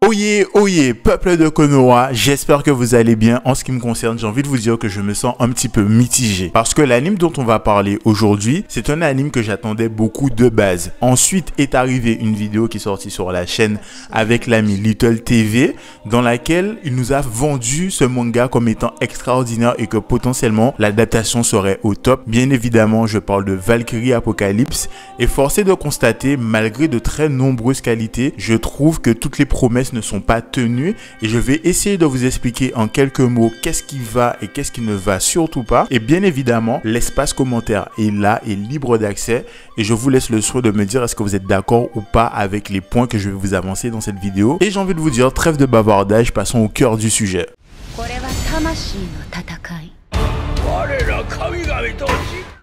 Oyez, peuple de Konoha, j'espère que vous allez bien. En ce qui me concerne, j'ai envie de vous dire que je me sens un petit peu mitigé. Parce que l'anime dont on va parler aujourd'hui, c'est un anime que j'attendais beaucoup de base. Ensuite est arrivée une vidéo qui est sortie sur la chaîne avec l'ami Little TV, dans laquelle il nous a vendu ce manga comme étant extraordinaire et que potentiellement l'adaptation serait au top. Bien évidemment, je parle de Valkyrie Apocalypse et forcé de constater, malgré de très nombreuses qualités, je trouve que toutes les promesses ne sont pas tenues et je vais essayer de vous expliquer en quelques mots qu'est-ce qui va et qu'est-ce qui ne va surtout pas. Et bien évidemment, l'espace commentaire est là et libre d'accès et je vous laisse le soin de me dire est-ce que vous êtes d'accord ou pas avec les points que je vais vous avancer dans cette vidéo. Et j'ai envie de vous dire, trêve de bavardage, passons au cœur du sujet.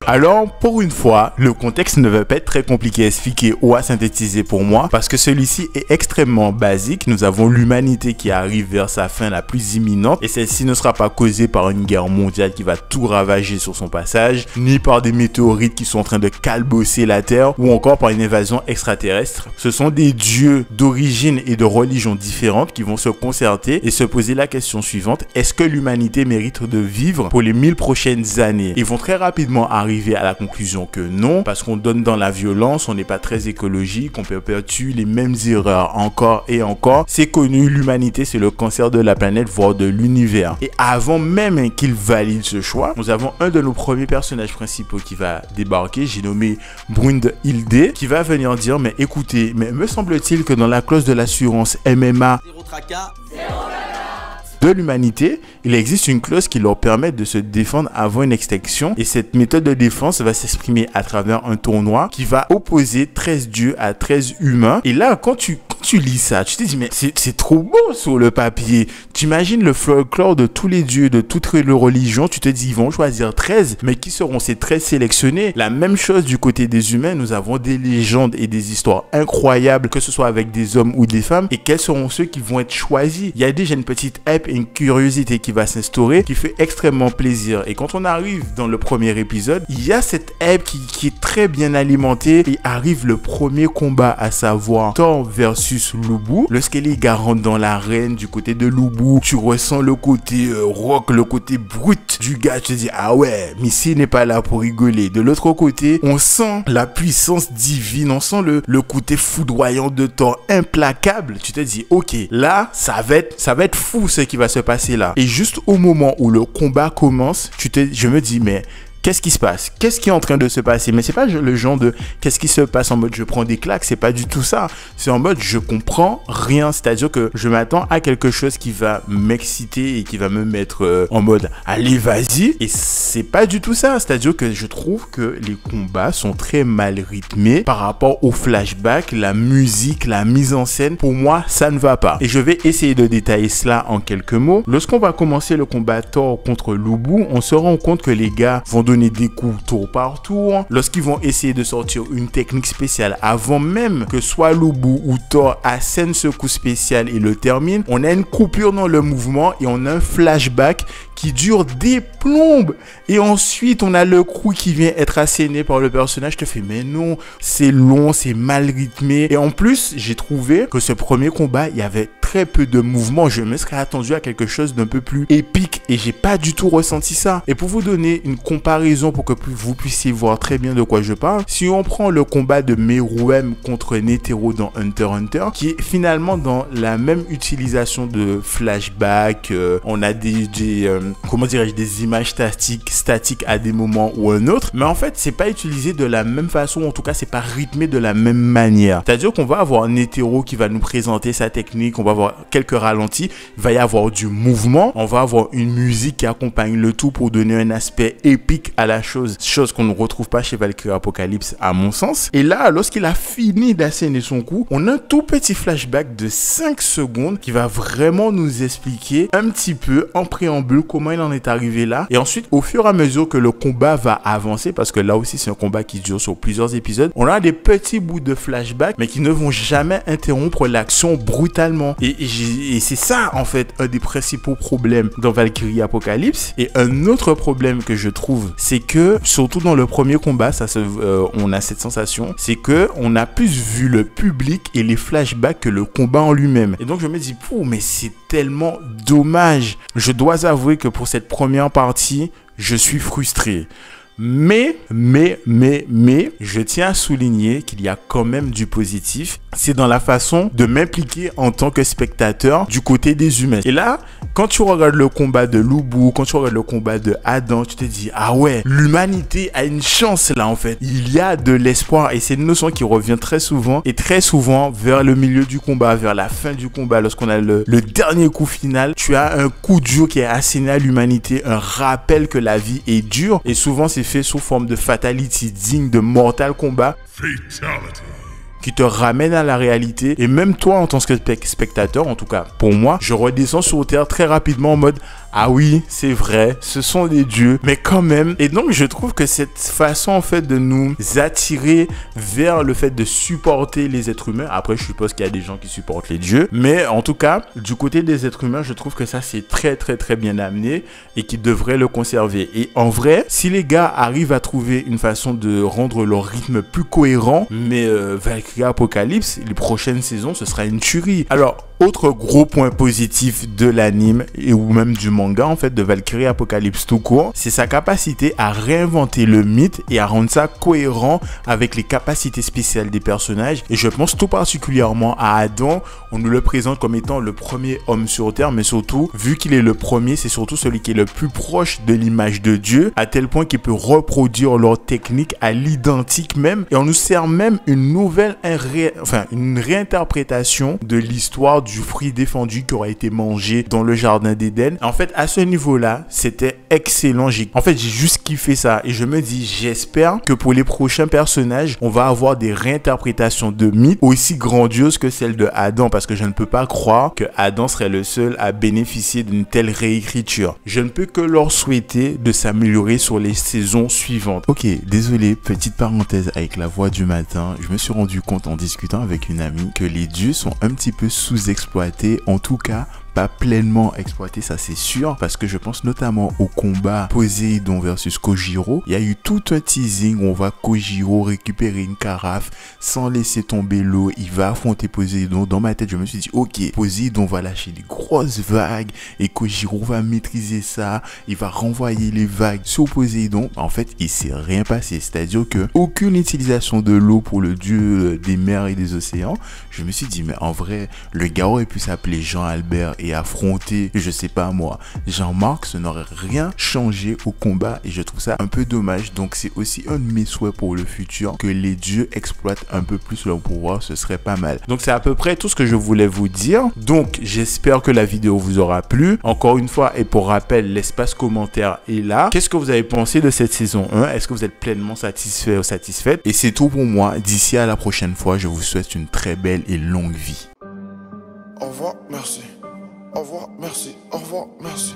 Alors, pour une fois, le contexte ne va pas être très compliqué à expliquer ou à synthétiser pour moi parce que celui-ci est extrêmement basique. Nous avons l'humanité qui arrive vers sa fin la plus imminente et celle-ci ne sera pas causée par une guerre mondiale qui va tout ravager sur son passage, ni par des météorites qui sont en train de calbosser la Terre ou encore par une invasion extraterrestre. Ce sont des dieux d'origine et de religion différentes qui vont se concerter et se poser la question suivante: est-ce que l'humanité mérite de vivre pour les 1000 prochaines années? Ils vont très rapidement arriver à la conclusion que non, parce qu'on donne dans la violence, on n'est pas très écologique, on perpétue les mêmes erreurs encore et encore. C'est connu, l'humanité c'est le cancer de la planète, voire de l'univers. Et avant même qu'il valide ce choix, nous avons un de nos premiers personnages principaux qui va débarquer, j'ai nommé Brünnhilde, qui va venir dire: mais écoutez, mais me semble-t-il que dans la clause de l'assurance MMA de l'humanité, il existe une clause qui leur permet de se défendre avant une extinction et cette méthode de défense va s'exprimer à travers un tournoi qui va opposer 13 dieux à 13 humains. Et là, quand tu lis ça, tu te dis mais c'est trop beau sur le papier. Tu imagines le folklore de tous les dieux, de toutes les religions, tu te dis ils vont choisir 13, mais qui seront ces 13 sélectionnés? La même chose du côté des humains, nous avons des légendes et des histoires incroyables, que ce soit avec des hommes ou des femmes, et quels seront ceux qui vont être choisis? Il y a déjà une petite hype et une curiosité qui va s'instaurer, qui fait extrêmement plaisir. Et quand on arrive dans le premier épisode, il y a cette hype qui est très bien alimentée et arrive le premier combat, à savoir Thor versus Lubu. Lorsqu'elle est garante dans l'arène du côté de Lubu, tu ressens le côté rock, le côté brut du gars. Tu te dis ah ouais, Missy n'est pas là pour rigoler. De l'autre côté, on sent la puissance divine, on sent le côté foudroyant de Thor, implacable. Tu te dis ok, là ça va être fou ce qui va se passer là. Et juste au moment où le combat commence, je me dis mais qu'est-ce qui se passe? Qu'est-ce qui est en train de se passer? Mais c'est pas le genre de qu'est-ce qui se passe en mode je prends des claques, c'est pas du tout ça. C'est en mode je comprends rien, c'est-à-dire que je m'attends à quelque chose qui va m'exciter et qui va me mettre en mode allez vas-y, et c'est pas du tout ça. C'est-à-dire que je trouve que les combats sont très mal rythmés par rapport au flashback, la musique, la mise en scène. Pour moi, ça ne va pas. Et je vais essayer de détailler cela en quelques mots. Lorsqu'on va commencer le combat Thor contre Lubu, on se rend compte que les gars vont donner des coups tour par tour. Lorsqu'ils vont essayer de sortir une technique spéciale, avant même que soit Lubu ou Thor assène ce coup spécial et le termine, on a une coupure dans le mouvement et on a un flashback qui dure des plombes. Et ensuite, on a le coup qui vient être asséné par le personnage. Je te fais, mais non, c'est long, c'est mal rythmé. Et en plus, j'ai trouvé que ce premier combat, il y avait très peu de mouvements. Je me serais attendu à quelque chose d'un peu plus épique et j'ai pas du tout ressenti ça. Et pour vous donner une comparaison pour que vous puissiez voir très bien de quoi je parle, si on prend le combat de Meruem contre Netero dans Hunter x Hunter, qui est finalement dans la même utilisation de flashback, on a comment dirais-je, des images statiques à des moments ou un autre, mais en fait c'est pas utilisé de la même façon, en tout cas c'est pas rythmé de la même manière. C'est-à-dire qu'on va avoir Netero qui va nous présenter sa technique, on va avoir quelques ralentis, il va y avoir du mouvement, on va avoir une musique qui accompagne le tout pour donner un aspect épique à la chose qu'on ne retrouve pas chez Valkyrie Apocalypse à mon sens. Et là, lorsqu'il a fini d'asséner son coup, on a un tout petit flashback de 5 secondes qui va vraiment nous expliquer un petit peu en préambule comment comment il en est arrivé là. Et ensuite, au fur et à mesure que le combat va avancer, parce que là aussi c'est un combat qui dure sur plusieurs épisodes, on a des petits bouts de flashback, mais qui ne vont jamais interrompre l'action brutalement. Et c'est ça en fait un des principaux problèmes dans Valkyrie Apocalypse. Et un autre problème que je trouve, c'est que surtout dans le premier combat, on a cette sensation, c'est que on a plus vu le public et les flashbacks que le combat en lui-même. Et donc je me dis, mais c'est tellement dommage. Je dois avouer que pour cette première partie, je suis frustré. Mais, je tiens à souligner qu'il y a quand même du positif. C'est dans la façon de m'impliquer en tant que spectateur du côté des humains. Et là, quand tu regardes le combat de Lubu, quand tu regardes le combat de Adam, tu te dis, ah ouais, l'humanité a une chance là en fait. Il y a de l'espoir et c'est une notion qui revient très souvent vers le milieu du combat, vers la fin du combat, lorsqu'on a le dernier coup final, tu as un coup dur qui est asséné à l'humanité, un rappel que la vie est dure et souvent c'est fait sous forme de fatality digne de Mortal Kombat. Fatality. Qui te ramène à la réalité. Et même toi, en tant que spectateur, en tout cas pour moi, je redescends sur terre très rapidement en mode ah oui, c'est vrai, ce sont des dieux, mais quand même. Et donc, je trouve que cette façon, en fait, de nous attirer vers le fait de supporter les êtres humains. Après, je suppose qu'il y a des gens qui supportent les dieux. Mais en tout cas, du côté des êtres humains, je trouve que ça, c'est très, très, très bien amené et qu'ils devraient le conserver. Et en vrai, si les gars arrivent à trouver une façon de rendre leur rythme plus cohérent, mais Valkyrie Apocalypse, les prochaines saisons, ce sera une tuerie. Alors, autre gros point positif de l'anime et ou même du manga en fait de Valkyrie Apocalypse tout court, c'est sa capacité à réinventer le mythe et à rendre ça cohérent avec les capacités spéciales des personnages. Et je pense tout particulièrement à Adam. On nous le présente comme étant le premier homme sur Terre, mais surtout, vu qu'il est le premier, c'est surtout celui qui est le plus proche de l'image de Dieu, à tel point qu'il peut reproduire leur technique à l'identique même. Et on nous sert même une nouvelle, une réinterprétation de l'histoire du fruit défendu qui aura été mangé dans le jardin d'Éden. En fait, à ce niveau-là, c'était excellent. J'ai juste kiffé ça. Et je me dis, j'espère que pour les prochains personnages, on va avoir des réinterprétations de mythes aussi grandioses que celle de Adam, parce que je ne peux pas croire que Adam serait le seul à bénéficier d'une telle réécriture. Je ne peux que leur souhaiter de s'améliorer sur les saisons suivantes. Ok, désolé, petite parenthèse avec la voix du matin. Je me suis rendu compte en discutant avec une amie que les dieux sont un petit peu sous-exploités, en tout cas pas pleinement exploité, ça c'est sûr, parce que je pense notamment au combat Poséidon versus Kojiro. Il y a eu tout un teasing où on voit Kojiro récupérer une carafe sans laisser tomber l'eau, il va affronter Poséidon. Dans ma tête, je me suis dit, ok, Poséidon va lâcher des grosses vagues et Kojiro va maîtriser ça, il va renvoyer les vagues sur Poséidon. En fait, il s'est rien passé, c'est-à-dire que aucune utilisation de l'eau pour le dieu des mers et des océans. Je me suis dit, mais en vrai, le gars aurait pu s'appeler Jean-Albert et affronter, je sais pas moi, Jean-Marc, ça n'aurait rien changé au combat et je trouve ça un peu dommage. Donc c'est aussi un de mes souhaits pour le futur, que les dieux exploitent un peu plus leur pouvoir, ce serait pas mal. Donc c'est à peu près tout ce que je voulais vous dire. Donc j'espère que la vidéo vous aura plu. Encore une fois, et pour rappel, l'espace commentaire est là. Qu'est-ce que vous avez pensé de cette saison 1? Est-ce que vous êtes pleinement satisfait ou satisfaite? Et c'est tout pour moi. D'ici à la prochaine fois, je vous souhaite une très belle et longue vie. Au revoir, merci. Au revoir, merci. Au revoir, merci.